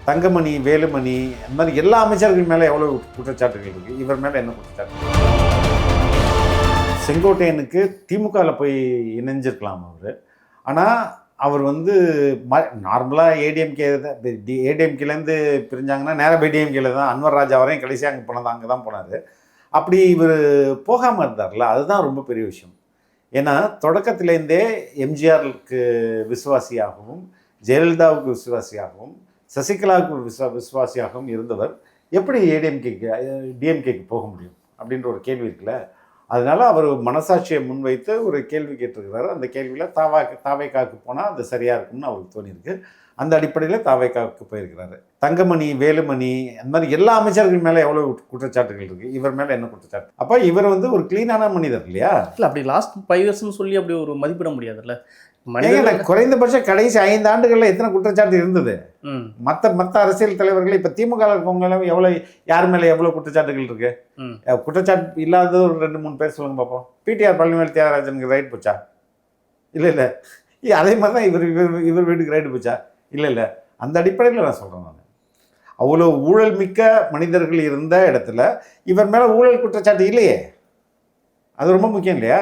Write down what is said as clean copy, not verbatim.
தங்கமணி, வேலுமணி அந்த மாதிரி எல்லா அமைச்சர்கள் மேலே எவ்வளோ குற்றச்சாட்டுகள் இருக்குது, இவர் மேலே என்ன குற்றச்சாட்டு? செங்கோட்டையனுக்கு திமுகவில் போய் இணைஞ்சிருக்கலாம் அவர். ஆனால் அவர் வந்து நார்மலாக ஏடிஎம்கேலேருந்து பிரிஞ்சாங்கன்னா நேராக போய் டிஎம்கேல தான் அன்வர் ராஜா வரையும் கடைசியாக அங்கே போனது, அங்கே தான் போனார். அப்படி இவர் போகாமல் இருந்தார்ல, அதுதான் ரொம்ப பெரிய விஷயம். ஏன்னா தொடக்கத்திலேருந்தே எம்ஜிஆருக்கு விசுவாசியாகவும், ஜெயலலிதாவுக்கு விசுவாசியாகவும், சசிகலாவுக்கு விசுவாசியாகவும் இருந்தவர் எப்படி டிஎம்கேக்கு போக முடியும் அப்படின்ற ஒரு கேள்வி இருக்குல்ல. அதனால் அவர் மனசாட்சியை முன்வைத்து ஒரு கேள்வி கேட்டிருக்கிறாரு. அந்த கேள்வியில் தாவேக்காவுக்கு போனால் அது சரியாக இருக்கும்னு அவருக்கு தோணியிருக்கு. அந்த அடிப்படையில் தாவேக்காவுக்கு போயிருக்கிறாரு. தங்கமணி, வேலுமணி அந்த மாதிரி எல்லா அமைச்சர்கள் மேலே எவ்வளோ குற்றச்சாட்டுகள் இருக்குது, இவர் மேலே என்ன குற்றச்சாட்டு? அப்போ இவர் வந்து ஒரு க்ளீனான மனிதர் இல்லையா? இல்லை, அப்படி லாஸ்ட் 5 இயர்ஸ்னு சொல்லி அப்படி ஒரு மதிப்பிட முடியாதுல்ல. குறைந்தபட்சம் கடைசி 5 ஆண்டுகளில் எத்தனை குற்றச்சாட்டு இருந்தது? மற்ற அரசியல் தலைவர்கள் இப்போ திமுக இருக்கவங்களும் யார் மேலே எவ்வளோ குற்றச்சாட்டுகள் இருக்கு? குற்றச்சாட்டு இல்லாத ஒரு 2-3 பேர் சொல்லுங்க பார்ப்போம். பிடிஆர் பழனிவேல் தியாகராஜனுக்கு ரைட் போச்சா? இல்லை. அதே மாதிரி தான் இவர் வீட்டுக்கு ரைட்டு போச்சா? இல்லை. அந்த அடிப்படையில் நான் சொல்கிறேன். நான் அவ்வளோ ஊழல் மிக்க மனிதர்கள் இருந்த இடத்துல இவர் மேலே ஊழல் குற்றச்சாட்டு இல்லையே. அது ரொம்ப முக்கியம் இல்லையா?